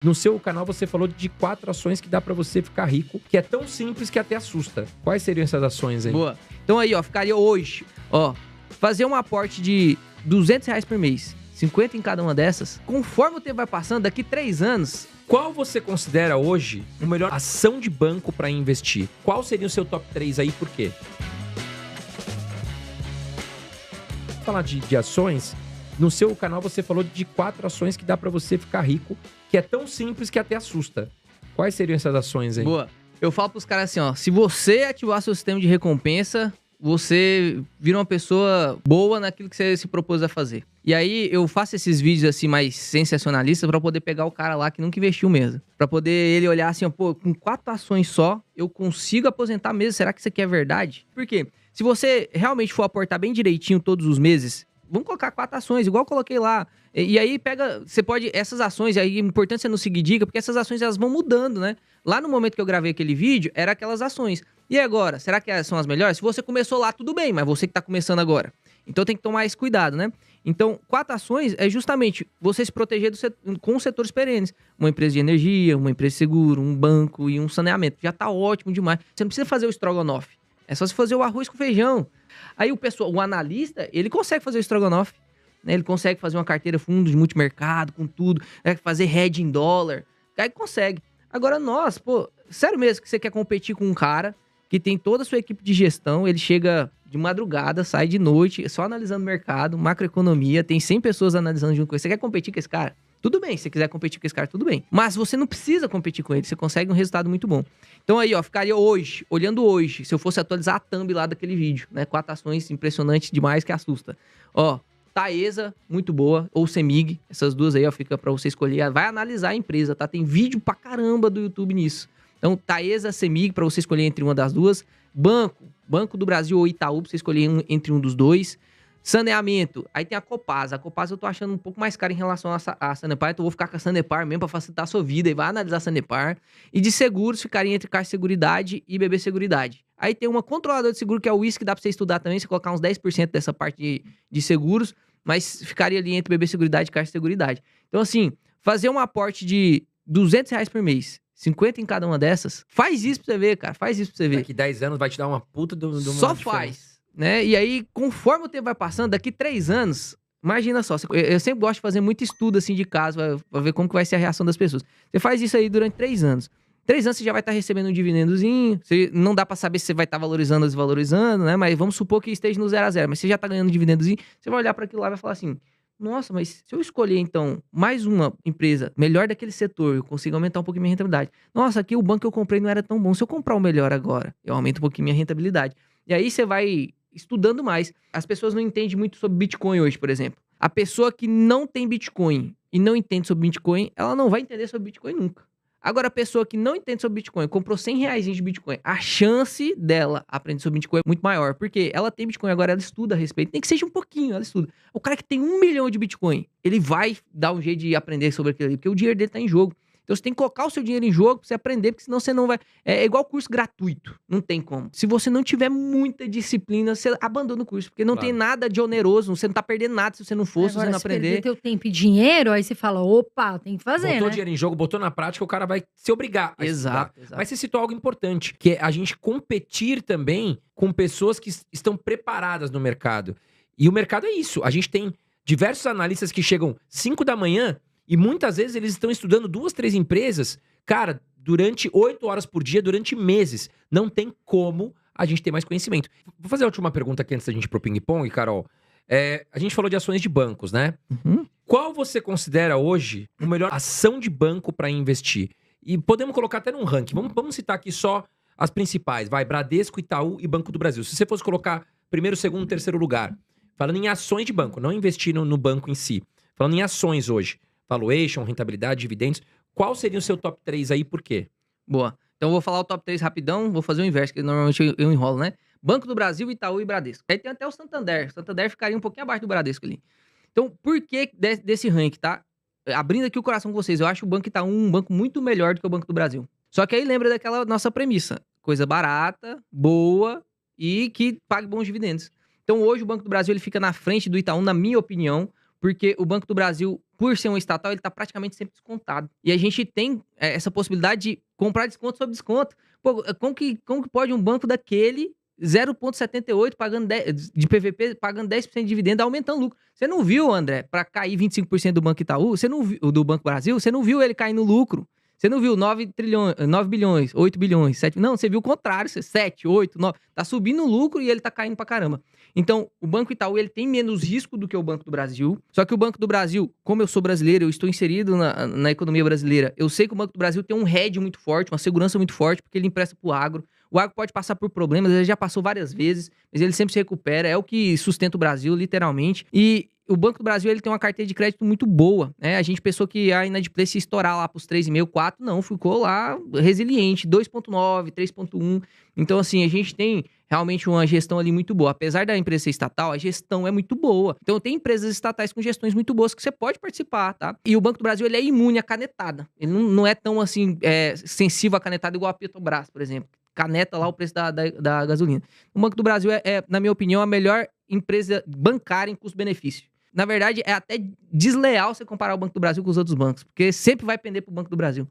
No seu canal você falou de 4 ações que dá pra você ficar rico, que é tão simples que até assusta. Quais seriam essas ações aí? Boa. Então aí, ó, ficaria hoje, ó, fazer um aporte de R$ 200 por mês, 50 em cada uma dessas. Conforme o tempo vai passando, daqui 3 anos... Qual você considera hoje a melhor ação de banco pra investir? Qual seria o seu top 3 aí e por quê? Falar de ações, no seu canal você falou de 4 ações que dá pra você ficar rico, que é tão simples que até assusta. Quais seriam essas ações aí? Boa. Eu falo pros caras assim, ó, se você ativar seu sistema de recompensa, você vira uma pessoa boa naquilo que você se propôs a fazer. E aí eu faço esses vídeos assim mais sensacionalistas pra poder pegar o cara lá que nunca investiu mesmo. Pra poder ele olhar assim, ó, pô, com 4 ações só, eu consigo aposentar mesmo. Será que isso aqui é verdade? Por quê? Se você realmente for aportar bem direitinho todos os meses, vamos colocar 4 ações, igual eu coloquei lá. E aí pega, você pode, essas ações, aí é importante você não seguir dica, porque essas ações elas vão mudando, né? Lá no momento que eu gravei aquele vídeo, era aquelas ações. E agora, será que são as melhores? Se você começou lá, tudo bem, mas você que tá começando agora. Então tem que tomar esse cuidado, né? Então, 4 ações é justamente você se proteger com os setores perenes. Uma empresa de energia, uma empresa de seguro, um banco e um saneamento. Já tá ótimo demais. Você não precisa fazer o estrogonofe. É só você fazer o arroz com feijão. Aí o analista, ele consegue fazer o estrogonofe. Né? Ele consegue fazer uma carteira fundo de multimercado, com tudo. Né? Fazer hedge em dólar. Aí consegue. Agora nós, pô, sério mesmo que você quer competir com um cara que tem toda a sua equipe de gestão, ele chega de madrugada, sai de noite, só analisando o mercado, macroeconomia, tem 100 pessoas analisando junto com ele. Você quer competir com esse cara? Tudo bem, se você quiser competir com esse cara, tudo bem. Mas você não precisa competir com ele, você consegue um resultado muito bom. Então aí, ó, ficaria hoje, olhando hoje, se eu fosse atualizar a thumb lá daquele vídeo, né? 4 ações impressionantes demais que assusta. Ó, Taesa, muito boa, ou Semig, essas duas aí, ó, fica pra você escolher. Vai analisar a empresa, tá? Tem vídeo pra caramba do YouTube nisso. Então, Taesa, Semig, pra você escolher entre uma das duas. Banco do Brasil ou Itaú, pra você escolher entre um dos dois. Saneamento, aí tem a Copasa. A Copasa eu tô achando um pouco mais cara em relação a Sanepar, então eu vou ficar com a Sanepar mesmo pra facilitar a sua vida e vai analisar a Sanepar. E de seguros, ficaria entre Caixa Seguridade e BB Seguridade. Aí tem uma controladora de seguro que é o WIS, que dá pra você estudar também, você colocar uns 10% dessa parte de seguros, mas ficaria ali entre BB Seguridade e Caixa Seguridade. Então assim, fazer um aporte de R$ 200 por mês, 50 em cada uma dessas, faz isso pra você ver, cara, faz isso pra você ver. Daqui 10 anos vai te dar uma puta de uma Só diferença. faz, né? E aí, conforme o tempo vai passando, daqui 3 anos, imagina só, eu sempre gosto de fazer muito estudo assim de caso, pra ver como que vai ser a reação das pessoas. Você faz isso aí durante 3 anos. 3 anos você já vai estar recebendo um dividendozinho, não dá pra saber se você vai estar valorizando ou desvalorizando, né? Mas vamos supor que esteja no 0 a 0, mas você já tá ganhando um dividendozinho, você vai olhar pra aquilo lá e vai falar assim: nossa, mas se eu escolher, então, mais uma empresa melhor daquele setor, eu consigo aumentar um pouquinho minha rentabilidade. Nossa, aqui o banco que eu comprei não era tão bom. Se eu comprar o melhor agora, eu aumento um pouquinho minha rentabilidade. E aí você vai estudando mais. As pessoas não entendem muito sobre Bitcoin hoje, por exemplo. A pessoa que não tem Bitcoin e não entende sobre Bitcoin, ela não vai entender sobre Bitcoin nunca. Agora, a pessoa que não entende sobre Bitcoin, comprou R$ 100 de Bitcoin, a chance dela aprender sobre Bitcoin é muito maior. Porque ela tem Bitcoin, agora ela estuda a respeito. Nem que seja um pouquinho, ela estuda. O cara que tem 1 milhão de Bitcoin, ele vai dar um jeito de aprender sobre aquilo ali, porque o dinheiro dele tá em jogo. Então você tem que colocar o seu dinheiro em jogo pra você aprender, porque senão você não vai... É igual curso gratuito, não tem como. Se você não tiver muita disciplina, você abandona o curso, porque não tem nada de oneroso, você não tá perdendo nada se você não for, se você não aprender. Perder teu tempo e dinheiro, aí você fala, opa, tem que fazer, Botou né? dinheiro em jogo, botou na prática, o cara vai se obrigar a Exato. Mas você citou algo importante, que é a gente competir também com pessoas que estão preparadas no mercado. E o mercado é isso. A gente tem diversos analistas que chegam 5 da manhã e muitas vezes eles estão estudando 2, 3 empresas, cara, durante 8 horas por dia, durante meses. Não tem como a gente ter mais conhecimento. Vou fazer a última pergunta aqui antes da gente ir pro ping-pong, Carol. A gente falou de ações de bancos, né? Uhum. Qual você considera hoje a melhor ação de banco para investir? E podemos colocar até num ranking. Vamos citar aqui só as principais. Vai, Bradesco, Itaú e Banco do Brasil. Se você fosse colocar primeiro, segundo, terceiro lugar, falando em ações de banco, não investir no banco em si. Falando em ações hoje, valuation, rentabilidade, dividendos, qual seria o seu top 3 aí e por quê? Boa. Então eu vou falar o top 3 rapidão, vou fazer o inverso, que normalmente eu enrolo, né? Banco do Brasil, Itaú e Bradesco. Aí tem até o Santander. O Santander ficaria um pouquinho abaixo do Bradesco ali. Então, por que desse ranking, tá? Abrindo aqui o coração com vocês, eu acho o Banco Itaú um banco muito melhor do que o Banco do Brasil. Só que aí lembra daquela nossa premissa. Coisa barata, boa e que pague bons dividendos. Então hoje o Banco do Brasil ele fica na frente do Itaú, na minha opinião, porque o Banco do Brasil, por ser um estatal, ele tá praticamente sempre descontado. E a gente tem essa possibilidade de comprar desconto sobre desconto. Pô, como que pode um banco daquele 0,78 pagando 10, de PVP, pagando 10% de dividendo, aumentando o lucro? Você não viu, André, para cair 25% do Banco Itaú, você não viu, do Banco Brasil, você não viu ele cair no lucro. Você não viu 9 bilhões, 8 bilhões, 7... Não, você viu o contrário, 7, 8, 9... Tá subindo o lucro e ele tá caindo pra caramba. Então, o Banco Itaú, ele tem menos risco do que o Banco do Brasil. Só que o Banco do Brasil, como eu sou brasileiro, eu estou inserido na economia brasileira, eu sei que o Banco do Brasil tem um hedge muito forte, uma segurança muito forte, porque ele empresta pro agro. O agro pode passar por problemas, ele já passou várias vezes, mas ele sempre se recupera, é o que sustenta o Brasil, literalmente. E o Banco do Brasil, ele tem uma carteira de crédito muito boa, né? A gente pensou que a inadimplência ia estourar lá pros 3,5, 4, não, ficou lá resiliente, 2,9, 3,1. Então, assim, a gente tem realmente uma gestão ali muito boa. Apesar da empresa ser estatal, a gestão é muito boa. Então, tem empresas estatais com gestões muito boas que você pode participar, tá? E o Banco do Brasil, ele é imune à canetada. Ele não é tão, assim, sensível à canetada igual a Petrobras, por exemplo. Caneta lá o preço da gasolina. O Banco do Brasil na minha opinião, a melhor empresa bancária em custo-benefício. Na verdade, é até desleal você comparar o Banco do Brasil com os outros bancos, porque sempre vai pender pro Banco do Brasil.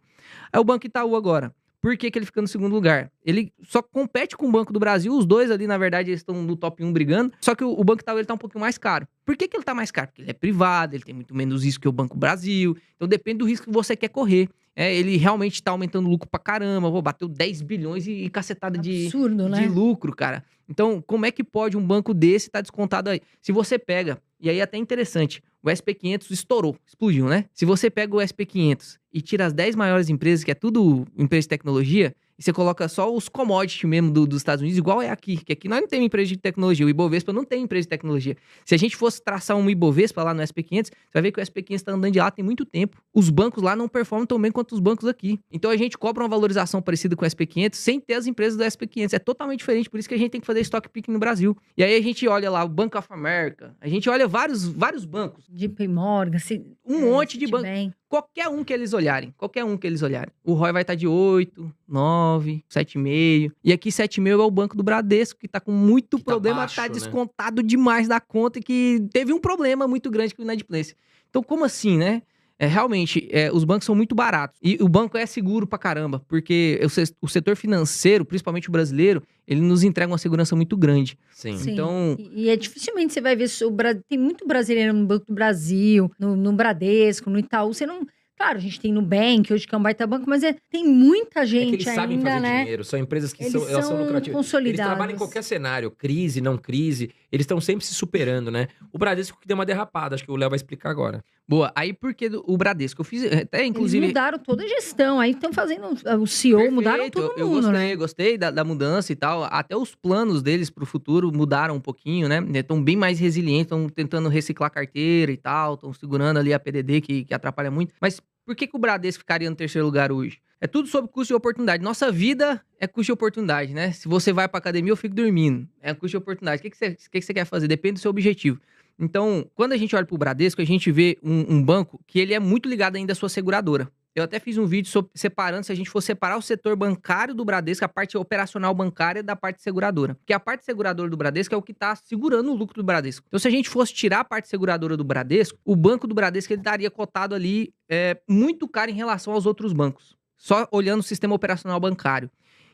É o Banco Itaú agora. Por que ele fica no segundo lugar? Ele só compete com o Banco do Brasil, os dois ali, na verdade, eles estão no top 1 brigando, só que o Banco Itaú, ele tá um pouquinho mais caro. Por que ele tá mais caro? Porque ele é privado, ele tem muito menos risco que o Banco Brasil, então depende do risco que você quer correr. Ele realmente tá aumentando o lucro pra caramba, bateu 10 bilhões e cacetada Absurdo, de lucro, cara. Então, como é que pode um banco desse tá descontado aí? Se você pega, e aí é até interessante, o SP500 estourou, explodiu, né? Se você pega o SP500 e tira as 10 maiores empresas, que é tudo empresa de tecnologia, e você coloca só os commodities mesmo dos Estados Unidos, igual é aqui, que aqui nós não temos empresa de tecnologia, o Ibovespa não tem empresa de tecnologia. Se a gente fosse traçar um Ibovespa lá no SP500, você vai ver que o SP500 tá andando de lá tem muito tempo. Os bancos lá não performam tão bem quanto os bancos aqui. Então a gente cobra uma valorização parecida com o SP500 sem ter as empresas do SP500. É totalmente diferente, por isso que a gente tem que fazer stock picking no Brasil. E aí a gente olha lá o Bank of America, a gente olha vários bancos. JP Morgan, Um monte de banco. Qualquer um que eles olharem. O ROI vai estar de 8, 9, 7,5. E aqui 7,5 é o Banco do Bradesco, que tá com muito que problema, baixo, tá descontado demais da conta e que teve um problema muito grande com o inadimplência. Então, como assim, né? Realmente, os bancos são muito baratos. E o banco é seguro pra caramba, porque o setor financeiro, principalmente o brasileiro, ele nos entrega uma segurança muito grande. Sim. Então... E dificilmente você vai ver... Tem muito brasileiro no Banco do Brasil, no Bradesco, no Itaú. Você não... Claro, a gente tem Nubank, hoje que é um baita banco, mas tem muita gente eles sabem ainda, fazer né? dinheiro, são empresas que elas são lucrativas. Consolidadas. Eles trabalham em qualquer cenário, crise, não crise, eles estão sempre se superando, né? O Bradesco que deu uma derrapada, acho que o Léo vai explicar agora. Boa, aí por que o Bradesco? Eu fiz até, inclusive... Eles mudaram toda a gestão, aí estão fazendo o CEO, Perfeito, mudaram todo mundo, eu gostei da mudança e tal, até os planos deles pro futuro mudaram um pouquinho, né? Estão bem mais resilientes, estão tentando reciclar carteira e tal, estão segurando ali a PDD, que atrapalha muito, mas por que o Bradesco ficaria no terceiro lugar hoje? É tudo sobre custo de oportunidade. Nossa vida é custo de oportunidade, né? Se você vai pra academia, eu fico dormindo. É custo de oportunidade. O que você quer fazer? Depende do seu objetivo. Então, quando a gente olha pro Bradesco, a gente vê um banco que ele é muito ligado ainda à sua seguradora. Eu até fiz um vídeo separando, se a gente for separar o setor bancário do Bradesco, a parte operacional bancária da parte seguradora. Porque a parte seguradora do Bradesco é o que está segurando o lucro do Bradesco. Então, se a gente fosse tirar a parte seguradora do Bradesco, o banco do Bradesco ele estaria cotado ali muito caro em relação aos outros bancos. Só olhando o sistema operacional bancário.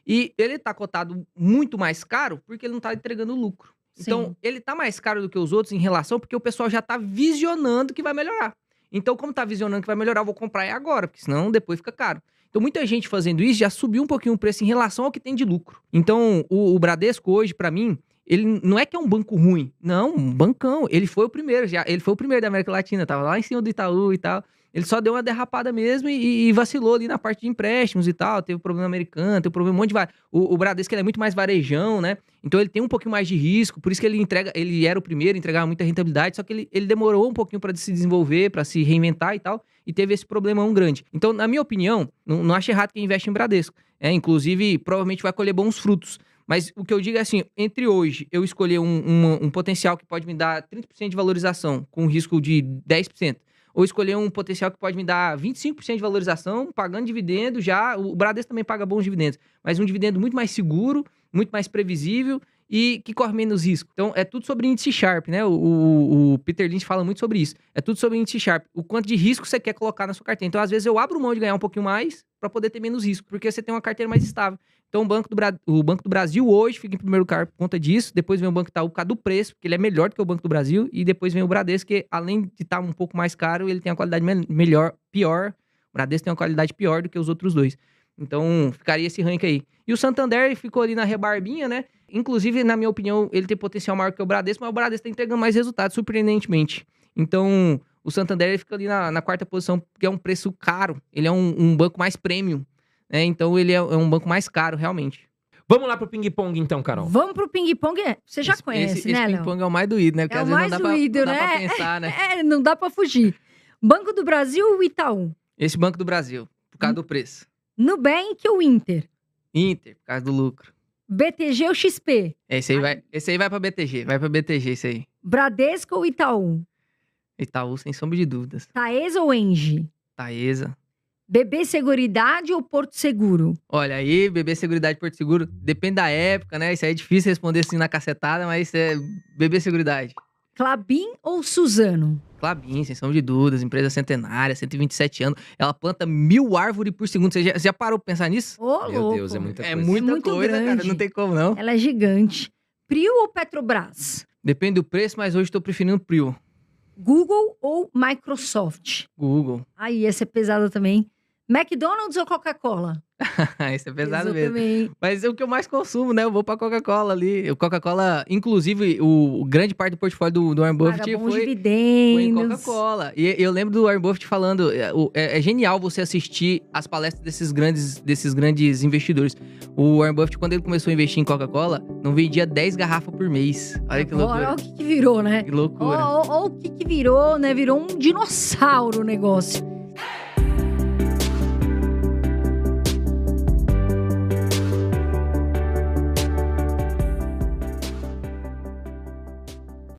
E ele está cotado muito mais caro porque ele não está entregando lucro. Então, Sim. ele está mais caro do que os outros em relação porque o pessoal já está visionando que vai melhorar. Então, como tá visionando que vai melhorar, eu vou comprar agora, porque senão depois fica caro. Então, muita gente fazendo isso já subiu um pouquinho o preço em relação ao que tem de lucro. Então, o Bradesco hoje, pra mim, ele não é que é um banco ruim. Não, um bancão. Ele foi o primeiro ele foi o primeiro da América Latina, tava lá em cima do Itaú e tal. Ele só deu uma derrapada mesmo e vacilou ali na parte de empréstimos e tal. Teve problema americano, teve problema um monte de... O Bradesco ele é muito mais varejão, né? Então ele tem um pouquinho mais de risco, por isso que ele era o primeiro, entregava muita rentabilidade, só que ele demorou um pouquinho para se desenvolver, para se reinventar e tal, e teve esse problemão grande. Então, na minha opinião, não acho errado quem investe em Bradesco. Inclusive, provavelmente vai colher bons frutos. Mas o que eu digo é assim, entre hoje eu escolher um potencial que pode me dar 30% de valorização, com risco de 10%, ou escolher um potencial que pode me dar 25% de valorização, pagando dividendo já. O Bradesco também paga bons dividendos, mas um dividendo muito mais seguro, muito mais previsível e que corre menos risco. Então, é tudo sobre índice Sharpe, né? O Peter Lynch fala muito sobre isso. É tudo sobre índice Sharpe. O quanto de risco você quer colocar na sua carteira. Então, às vezes, eu abro mão de ganhar um pouquinho mais para poder ter menos risco, porque você tem uma carteira mais estável. Então, o Banco do Brasil hoje fica em primeiro lugar por conta disso. Depois vem o Banco Itaú por causa do preço, porque ele é melhor do que o Banco do Brasil. E depois vem o Bradesco, que além de estar um pouco mais caro, ele tem a qualidade pior. O Bradesco tem uma qualidade pior do que os outros dois. Então, ficaria esse ranking aí. E o Santander ficou ali na rebarbinha, né? Inclusive, na minha opinião, ele tem potencial maior que o Bradesco, mas o Bradesco tá entregando mais resultados, surpreendentemente. Então, o Santander ele fica ali na quarta posição, porque é um preço caro. Ele é um banco mais premium, né? Então, ele é um banco mais caro, realmente. Vamos lá pro ping-pong, então, Carol. Vamos pro ping-pong. Você já conhece, né, Esse Léo? ping-pong é o mais doído, né? Porque É às o vezes mais não doído, dá né? pra pensar, né? Não dá pra fugir. Banco do Brasil ou Itaú? Esse Banco do Brasil, por causa do preço. Nubank ou Inter? Inter, por causa do lucro. BTG ou XP? Esse aí vai pra BTG, esse aí. Bradesco ou Itaú? Itaú, sem sombra de dúvidas. Taesa ou Engie? Taesa. BB Seguridade ou Porto Seguro? Olha aí, BB Seguridade, Porto Seguro, depende da época, né? Isso aí é difícil responder assim na cacetada, mas é BB Seguridade. Klabin ou Suzano? Klabin, sem sombra de dúvidas, empresa centenária, 127 anos. Ela planta 1000 árvores por segundo. Você já parou pra pensar nisso? Ô, Meu louco. Deus, é muita É coisa. muita muito coisa, cara. grande. Não tem como, não. Ela é gigante. Prio ou Petrobras? Depende do preço, mas hoje tô preferindo o Prio. Google ou Microsoft? Google. Aí, essa é pesada também. McDonald's ou Coca-Cola? Esse é pesado Pesou mesmo. também. Mas é o que eu mais consumo, né? Eu vou pra Coca-Cola ali. O Coca-Cola, inclusive, o grande parte do portfólio do Warren Buffett Paga bons foi em dividendos. Coca-Cola. E eu lembro do Warren Buffett falando, é genial você assistir as palestras desses grandes investidores. O Warren Buffett, quando ele começou a investir em Coca-Cola, não vendia 10 garrafas por mês. Olha que loucura. Olha o que virou, né? Que loucura. Olha o que virou, né? Virou um dinossauro o negócio.